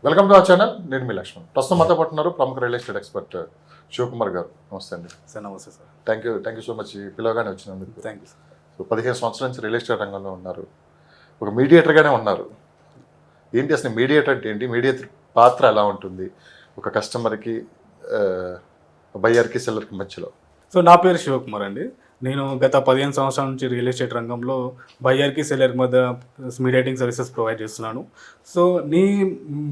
Welcome to our channel. నేను మీ లక్ష్మణ్. ప్రస్తుతం మాతో పాటు ఉన్నారు ప్రముఖ రియల్ ఎస్టేట్ ఎక్స్పర్ట్ శివకుమార్ గారు. నమస్తే అండి. సార్ నమస్తే sir. Thank you so much పిలవగానే వచ్చినందుకు. Thank you sir. సో 15 సంవత్సరాల నుంచి రియల్ ఎస్టేట్ రంగంలో ఉన్నారు, ఒక మీడియేటర్గానే ఉన్నారు. ఏంటి అసలు మీడియేటర్ అంటే ఏంటి, మీడియేటర్ పాత్ర ఎలా ఉంటుంది ఒక కస్టమర్కి, బయ్యర్కి, సెల్లర్కి మధ్యలో? సో నా పేరు శివకుమార్ అండి. నేను గత 15 సంవత్సరాల నుంచి రియల్ ఎస్టేట్ రంగంలో బయ్యర్కి సెల్లర్కి మధ్య మీడియేటింగ్ సర్వీసెస్ ప్రొవైడ్ చేస్తున్నాను. సో నీ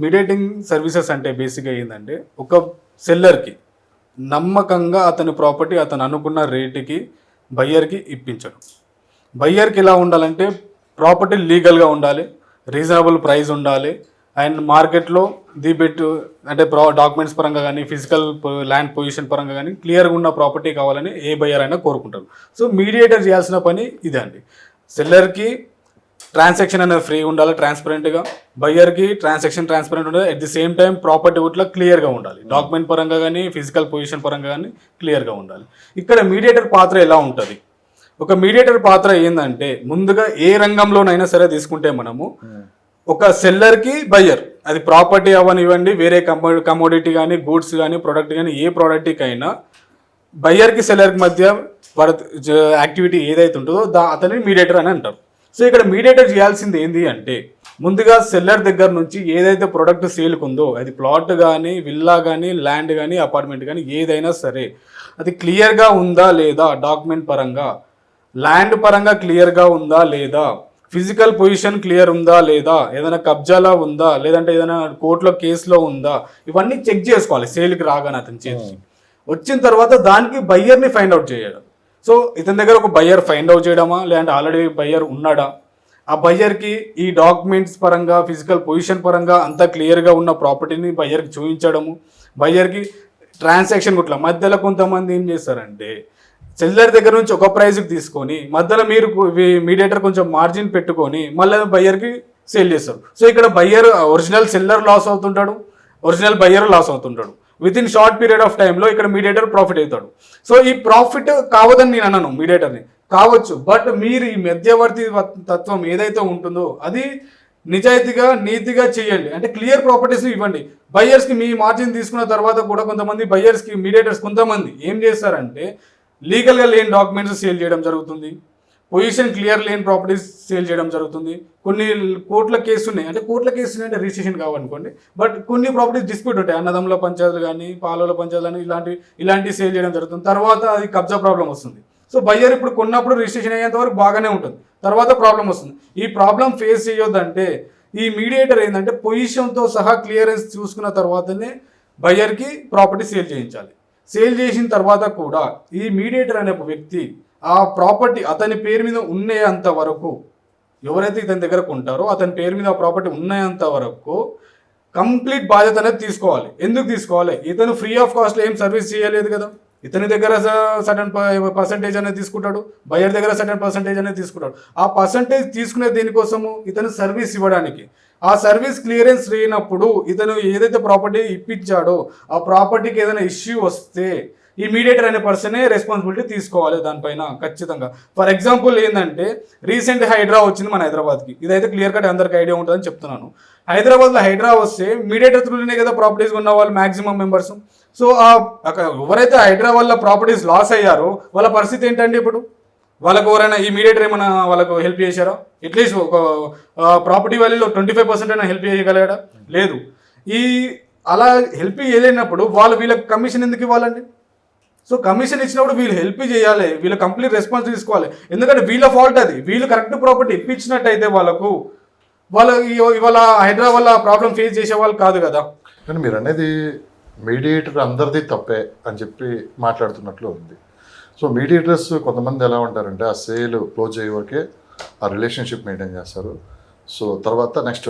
మీడియేటింగ్ సర్వీసెస్ అంటే బేసిక్గా ఏంటంటే, ఒక సెల్లర్కి నమ్మకంగా అతని ప్రాపర్టీ అతను అనుకున్న రేటుకి బయ్యర్కి ఇప్పించడం. బయ్యర్కి ఎలా ఉండాలంటే, ప్రాపర్టీ లీగల్గా ఉండాలి, రీజనబుల్ ప్రైస్ ఉండాలి, అండ్ మార్కెట్లో ది బెట్ అంటే డాక్యుమెంట్స్ పరంగా కానీ, ఫిజికల్ ల్యాండ్ పొజిషన్ పరంగా కానీ క్లియర్గా ఉన్న ప్రాపర్టీ కావాలని ఏ బయ్యర్ అయినా కోరుకుంటారు. సో మీడియేటర్ చేయాల్సిన పని ఇదే అండి. సెల్లర్కి ట్రాన్సాక్షన్ అనేది ఫ్రీ ఉండాలి, ట్రాన్స్పరెంట్గా. బయ్యర్కి ట్రాన్సాక్షన్ ట్రాన్స్పరెంట్ ఉండాలి, at the same time property కూడా క్లియర్గా ఉండాలి, డాక్యుమెంట్ పరంగా కానీ, ఫిజికల్ పొజిషన్ పరంగా కానీ క్లియర్గా ఉండాలి. ఇక్కడ మీడియేటర్ పాత్ర ఎలా ఉంటుంది? ఒక మీడియేటర్ పాత్ర ఏంటంటే, ముందుగా ఏ రంగంలోనైనా సరే తీసుకుంటే మనము ఒక సెల్లర్కి బయ్యర్, అది ప్రాపర్టీ అవనివ్వండి, వేరే కమోడిటీ కానీ, గూడ్స్ కానీ, ప్రోడక్ట్ కానీ, ఏ ప్రోడక్ట్కైనా బయ్యర్కి సెల్లర్కి మధ్య యాక్టివిటీ ఏదైతే ఉంటుందో అతని మీడియేటర్ అని అంటారు. సో ఇక్కడ మీడియేటర్ చేయాల్సింది ఏంటి అంటే, ముందుగా సెల్లర్ దగ్గర నుంచి ఏదైతే ప్రోడక్ట్ సేల్కి ఉందో, అది ప్లాట్ కానీ, విల్లా కానీ, ల్యాండ్ కానీ, అపార్ట్మెంట్ కానీ ఏదైనా సరే, అది క్లియర్గా ఉందా లేదా, డాక్యుమెంట్ పరంగా, ల్యాండ్ పరంగా క్లియర్గా ఉందా లేదా, ఫిజికల్ పొజిషన్ క్లియర్ ఉందా లేదా, ఏదైనా కబ్జాలో ఉందా, లేదంటే ఏదైనా కోర్టులో కేసులో ఉందా, ఇవన్నీ చెక్ చేసుకోవాలి సేల్కి రాగానే అతని చేతికి. వచ్చిన తర్వాత దానికి బయ్యర్ని ఫైండ్ అవుట్ చేయడం. సో ఇతని దగ్గర ఒక బయ్యర్ ఫైండ్ అవుట్ చేయడమా, లేదంటే ఆల్రెడీ బయ్యర్ ఉన్నాడా, ఆ బయ్యర్కి ఈ డాక్యుమెంట్స్ పరంగా, ఫిజికల్ పొజిషన్ పరంగా అంతా క్లియర్గా ఉన్న ప్రాపర్టీని బయ్యర్కి చూపించడము. బయ్యర్కి ట్రాన్సాక్షన్ గుట్ల మధ్యలో కొంతమంది ఏం చేస్తారంటే, సెల్లర్ దగ్గర నుంచి ఒక ప్రైస్కి తీసుకొని మధ్యలో మీరు మీడియేటర్ కొంచెం మార్జిన్ పెట్టుకొని మళ్ళీ బయ్యర్కి సేల్ చేస్తారు. సో ఇక్కడ బయ్యర్ ఒరిజినల్ సెల్లర్ లాస్ అవుతుంటాడు, ఒరిజినల్ బయ్యర్ లాస్ అవుతుంటాడు. Within short period of టైంలో ఇక్కడ మీడియేటర్ ప్రాఫిట్ అవుతాడు. సో ఈ ప్రాఫిట్ కావదని నేను అన్నాను, మీడియేటర్ని కావచ్చు, బట్ మీరు ఈ మధ్యవర్తి తత్వం ఏదైతే ఉంటుందో అది నిజాయితీగా, నీతిగా చేయండి. అంటే క్లియర్ ప్రాపర్టీస్ని ఇవ్వండి. బయ్యర్స్కి మీ మార్జిన్ తీసుకున్న తర్వాత కూడా కొంతమంది బయ్యర్స్కి మీడియేటర్స్ కొంతమంది ఏం చేస్తారంటే, లీగల్గా లేని డాక్యుమెంట్స్ సేల్ చేయడం జరుగుతుంది, పొజిషన్ క్లియర్ లేని ప్రాపర్టీస్ సేల్ చేయడం జరుగుతుంది. కొన్ని కోర్టుల కేసు ఉన్నాయి, అంటే కోర్టుల కేసు ఉన్నాయి అంటే రిజిస్ట్రేషన్ కావాలనుకోండి, బట్ కొన్ని ప్రాపర్టీస్ డిస్ప్యూట్ ఉంటాయి, అన్నదమ్ముల పంచాయతీలు కానీ, పాలల పంచాయతీలు కానీ, ఇలాంటివి సేల్ చేయడం జరుగుతుంది. తర్వాత అది కబ్జా ప్రాబ్లం వస్తుంది. సో బయ్యర్ ఇప్పుడు కొన్నప్పుడు రిజిస్ట్రేషన్ అయ్యేంత వరకు బాగానే ఉంటుంది, తర్వాత ప్రాబ్లం వస్తుంది. ఈ ప్రాబ్లం ఫేస్ చేయొద్దంటే ఈ మీడియేటర్ ఏంటంటే, పొజిషన్తో సహా క్లియరెన్స్ చూసుకున్న తర్వాతనే బయ్యర్కి ప్రాపర్టీ సేల్ చేయించాలి. సేల్ చేసిన తర్వాత కూడా ఈ మీడియేటర్ అనే వ్యక్తి ఆ ప్రాపర్టీ అతని పేరు మీద ఉన్నంత వరకు, ఎవరైతే ఇతని దగ్గర కొంటారో అతని పేరు మీద ఆ ప్రాపర్టీ ఉన్నంత వరకు కంప్లీట్ బాధ్యత అనేది తీసుకోవాలి. ఎందుకు తీసుకోవాలి? ఇతను ఫ్రీ ఆఫ్ కాస్ట్లో ఏం సర్వీస్ చేయలేదు కదా. ఇతని దగ్గర సర్టన్ పర్సంటేజ్ అనేది తీసుకుంటాడు, బయ్యర్ దగ్గర సర్టన్ పర్సంటేజ్ అనేది తీసుకుంటాడు. ఆ పర్సంటేజ్ తీసుకునే దీనికోసము ఇతను సర్వీస్ ఇవ్వడానికి, ఆ సర్వీస్ క్లియరెన్స్ లేనప్పుడు ఇతను ఏదైతే ప్రాపర్టీ ఇప్పించాడో ఆ ప్రాపర్టీకి ఏదైనా ఇష్యూ వస్తే ఈ మీడియేటర్ అనే పర్సనే రెస్పాన్సిబిలిటీ తీసుకోవాలి దానిపైన ఖచ్చితంగా. ఫర్ ఎగ్జాంపుల్ ఏంటంటే, రీసెంట్ హైడ్రా వచ్చింది మన హైదరాబాద్కి. ఇదైతే క్లియర్ కట్ అందరికి ఐడియా ఉంటుందని చెప్తున్నాను. హైదరాబాద్లో హైడ్రా వస్తే మీడియేటర్ త్రూనే కదా ప్రాపర్టీస్ ఉన్న వాళ్ళు మ్యాక్సిమం మెంబర్స్. సో ఎవరైతే హైడ్రా వల్ల ప్రాపర్టీస్ లాస్ అయ్యారో వాళ్ళ పరిస్థితి ఏంటండి? ఇప్పుడు వాళ్ళకు ఎవరైనా ఈ మీడియేటర్ ఏమైనా వాళ్ళకు హెల్ప్ చేశారా? అట్లీస్ట్ ఒక ప్రాపర్టీ వాల్యూలో 25% అయినా హెల్ప్ చేయగలిగాడా? లేదు. అలా హెల్ప్ చేయలేనప్పుడు వీళ్ళకి కమిషన్ ఎందుకు ఇవ్వాలండి? సో కమిషన్ ఇచ్చినప్పుడు వీళ్ళు హెల్ప్ చేయాలి, వీళ్ళు కంప్లీట్ రెస్పాన్స్ తీసుకోవాలి. ఎందుకంటే వీళ్ళ ఫాల్ట్ అది. వీళ్ళు కరెక్ట్ ప్రాపర్టీ ఇప్పించినట్టయితే వాళ్ళు ఇవాళ హైదరాబాద్ వల్ల ప్రాబ్లం ఫేస్ చేసే వాళ్ళు కాదు కదా. కానీ మీరు అనేది మీడియేటర్ అందరిది తప్పే అని చెప్పి మాట్లాడుతున్నట్లు ఉంది. సో మీడియేటర్స్ కొంతమంది ఎలా ఉంటారంటే, ఆ సేల్ క్లోజ్ అయ్యే వరకే ఆ రిలేషన్షిప్ మెయింటైన్ చేస్తారు. సో తర్వాత నెక్స్ట్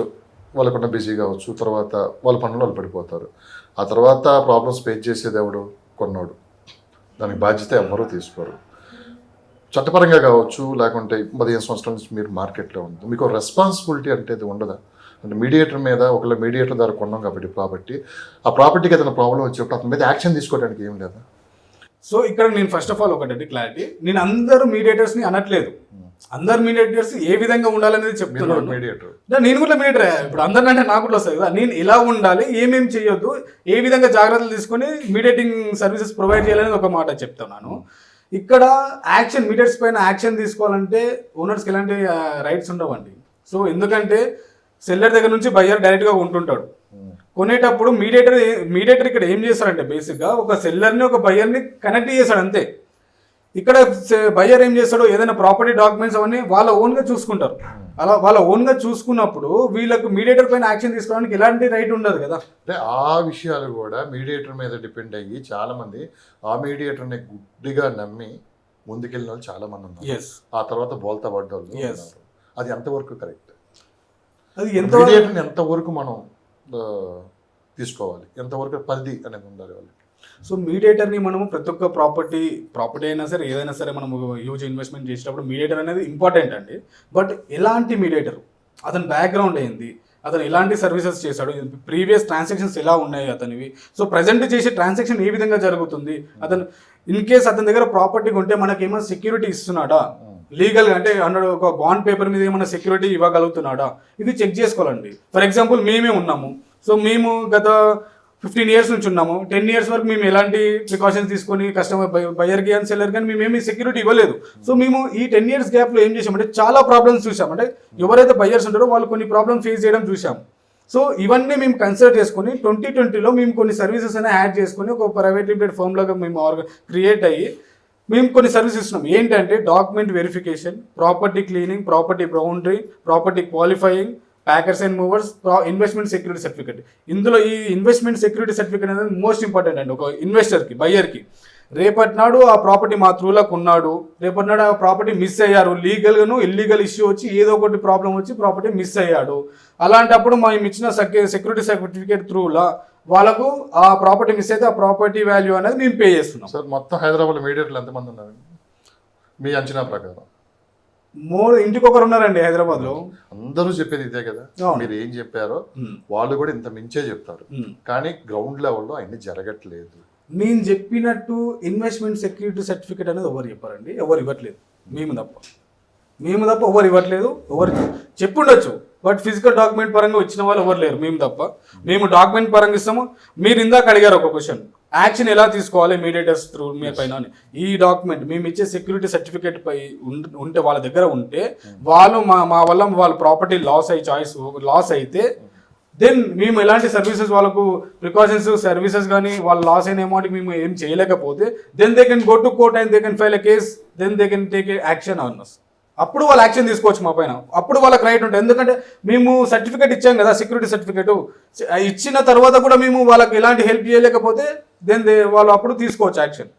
వాళ్ళకున్న బిజీ కావచ్చు, తర్వాత వాళ్ళ పనులు వాళ్ళు పడిపోతారు. ఆ తర్వాత ప్రాబ్లమ్స్ ఫేస్ చేసేది ఎవడు? కొన్నాడు. దానికి బాధ్యత ఎవరూ తీసుకోరు. చట్టపరంగా కావచ్చు, లేకుంటే 15 సంవత్సరాల నుంచి మీరు మార్కెట్లో ఉంది, మీకు రెస్పాన్సిబిలిటీ అంటే ఇది ఉండదా? అంటే మీడియేటర్ మీద, ఒకవేళ మీడియేటర్ ద్వారా కొన్నాం కాబట్టి ఆ ప్రాపర్టీకి ఏదైనా ప్రాబ్లం వచ్చేప్పుడు అతని మీద యాక్షన్ తీసుకోవడానికి ఏం లేదా? సో ఇక్కడ నేను ఫస్ట్ ఆఫ్ ఆల్ ఒకటి క్లారిటీ, నేను అందరూ మీడియేటర్స్ని అనట్లేదు. అందరు మీడియేటర్స్ ఏ విధంగా ఉండాలనేది చెప్తున్నాను. మీడియేటర్ నేను కూడా మీడియేటర్. ఇప్పుడు అందరినంటే నాకు కూడా వస్తుంది కదా, నేను ఎలా ఉండాలి, ఏమేమి చేయొద్దు, ఏ విధంగా జాగ్రత్తలు తీసుకొని మీడియేటింగ్ సర్వీసెస్ ప్రొవైడ్ చేయాలనేది ఒక మాట చెప్తున్నాను. ఇక్కడ యాక్షన్, మీడియేటర్స్ పైన యాక్షన్ తీసుకోవాలంటే ఓనర్స్కి ఎలాంటి రైట్స్ ఉండవండి. సో ఎందుకంటే సెల్లర్ దగ్గర నుంచి బయ్యర్ డైరెక్ట్గా ఉంటుంటాడు. కొనేటప్పుడు మీడియేటర్ ఇక్కడ ఏం చేస్తాడంటే బేసిక్గా ఒక సెల్లర్ని ఒక బయ్యర్ని కనెక్ట్ చేస్తాడు అంతే. ఇక్కడ బయ్యర్ ఏం చేస్తాడు, ఏదైనా ప్రాపర్టీ డాక్యుమెంట్స్ అవన్నీ వాళ్ళ ఓన్గా చూసుకుంటారు. అలా వాళ్ళ ఓన్గా చూసుకున్నప్పుడు వీళ్ళకు మీడియేటర్ పైన యాక్షన్ తీసుకోవడానికి ఎలాంటి రైట్ ఉండదు కదా. అంటే ఆ విషయాలు కూడా మీడియేటర్ మీద డిపెండ్ అయ్యి చాలా మంది ఆ మీడియేటర్ని గుడ్డిగా నమ్మి ముందుకెళ్ళిన వాళ్ళు చాలా మంది ఉన్నారు. ఆ తర్వాత బోల్తా పడ్డోళ్ళు ఉన్నారు. అది ఎంతవరకు కరెక్ట్? అది మీడియేటర్ని ఎంతవరకు మనం తీసుకోవాలి, ఎంతవరకు పరిధి అనేది ఉండాలి వాళ్ళకి? సో మీడియేటర్ని మనము ప్రతి ఒక్క ప్రాపర్టీ అయినా సరే ఏదైనా సరే మనము హ్యూజ్ ఇన్వెస్ట్మెంట్ చేసేటప్పుడు మీడియేటర్ అనేది ఇంపార్టెంట్ అండి. బట్ ఎలాంటి మీడియేటర్, అతని బ్యాక్గ్రౌండ్ ఏంది, అతను ఎలాంటి సర్వీసెస్ చేశాడు, ప్రీవియస్ ట్రాన్సాక్షన్స్ ఎలా ఉన్నాయి అతనివి, సో ప్రజెంట్ చేసే ట్రాన్సాక్షన్ ఏ విధంగా జరుగుతుంది, అతను ఇన్ కేస్ అతని దగ్గర ప్రాపర్టీ ఉంటే మనకి ఏమైనా సెక్యూరిటీ ఇస్తున్నాడా, లీగల్గా అంటే అన్నాడు ఒక బాండ్ పేపర్ మీద ఏమైనా సెక్యూరిటీ ఇవ్వగలుగుతున్నాడా, ఇది చెక్ చేసుకోవాలండి. ఫర్ ఎగ్జాంపుల్ మేమే ఉన్నాము, సో మేము గత 15 years నుంచి ఉన్నాము. 10 years వరకు మేము ఎలాంటి ప్రికాషన్స్ తీసుకొని కస్టమర్ బయర్కి కానీ సెల్లర్ కానీ మేమేమి సెక్యూరిటీ ఇవ్వలేదు. సో మేము ఈ 10 years గ్యాప్లో ఏం చేసామంటే చాలా ప్రాబ్లమ్స్ చూసాం. అంటే ఎవరైతే బయర్స్ ఉంటారో వాళ్ళు కొన్ని ప్రాబ్లమ్స్ ఫేస్ చేయడం చూసాం. సో ఇవన్నీ మేము కన్సిడర్ చేసుకొని 2020లో మేము కొన్ని సర్వీసెస్ అయినా యాడ్ చేసుకొని ఒక ప్రైవేట్ లిమిటెడ్ ఫర్మ్ లాగా మేము క్రియేట్ అయ్యి మేము కొన్ని సర్వీసెస్ ఇస్తున్నాం. ఏంటంటే document verification, property cleaning, property boundary, property qualifying, packers and movers, investment security certificate. ఇందులో ఈ ఇన్వెస్ట్మెంట్ సెక్యూరిటీ సర్టిఫికేట్ అనేది మోస్ట్ ఇంపార్టెంట్ అండి ఒక ఇన్వెస్టర్కి, బయ్యర్కి. రేపటి నాడు ఆ ప్రాపర్టీ మా త్రూలకు ఉన్నాడు, రేపటి నాడు ఆ ప్రాపర్టీ మిస్ అయ్యారు, లీగల్గాను ఇల్లీగల్ ఇష్యూ వచ్చి ఏదో ఒకటి ప్రాబ్లం వచ్చి ప్రాపర్టీ మిస్ అయ్యాడు, అలాంటప్పుడు మేము ఇచ్చిన సెక్యూరిటీ సర్టిఫికేట్ త్రూలా వాళ్ళకు ఆ ప్రాపర్టీ మిస్ అయితే ఆ ప్రాపర్టీ వాల్యూ అనేది మేము పే చేస్తున్నాం. సార్ మొత్తం హైదరాబాద్ మీడియేటర్లు ఎంతమంది ఉన్నారు మీ అంచనా ప్రకారం? ఇంటికి ఒకరు ఉన్నారండి హైదరాబాద్ లో. అందరూ చెప్పేది ఇదే కదా, మీరు ఏం చెప్పారో వాళ్ళు కూడా ఇంత మించే చెప్తారు, కానీ గ్రౌండ్ లెవెల్లో అన్ని జరగట్లేదు. నేను చెప్పినట్టు ఇన్వెస్ట్మెంట్ సెక్యూరిటీ సర్టిఫికేట్ అనేది ఎవరు చెప్పారండి, ఎవరు ఇవ్వట్లేదు, మేము తప్ప ఎవరు ఇవ్వట్లేదు. ఎవరు చెప్పుండొచ్చు, బట్ ఫిజికల్ డాక్యుమెంట్ పరంగా వచ్చిన వాళ్ళు ఎవరు లేరు, మేము తప్ప. మేము డాక్యుమెంట్ పరంగా ఇస్తాము. మీరు ఇందాక అడిగారు ఒక క్వశ్చన్, యాక్షన్ ఎలా తీసుకోవాలి మీడియేటర్స్ త్రూ మీ పైన. ఈ డాక్యుమెంట్ మేము ఇచ్చే సెక్యూరిటీ సర్టిఫికేట్ పై ఉంటే వాళ్ళ దగ్గర ఉంటే వాళ్ళు మా వల్ల వాళ్ళ ప్రాపర్టీ లాస్ అయితే దెన్ మేము ఎలాంటి సర్వీసెస్ వాళ్ళకు ప్రికాషన్స్ సర్వీసెస్ కానీ వాళ్ళ లాస్ అయిన అమౌంట్కి మేము ఏం చేయలేకపోతే then they can go to court and they can file a case, then they can take action on us. అప్పుడు వాళ్ళు యాక్షన్ తీసుకోవచ్చు మా పైన, అప్పుడు వాళ్ళకి రైట్ ఉంటుంది. ఎందుకంటే మేము సర్టిఫికేట్ ఇచ్చాం కదా, సెక్యూరిటీ సర్టిఫికేట్ ఇచ్చిన తర్వాత కూడా మేము వాళ్ళకి ఎలాంటి హెల్ప్ చేయలేకపోతే దెన్ వాళ్ళు అప్పుడు తీసుకోవచ్చు యాక్షన్.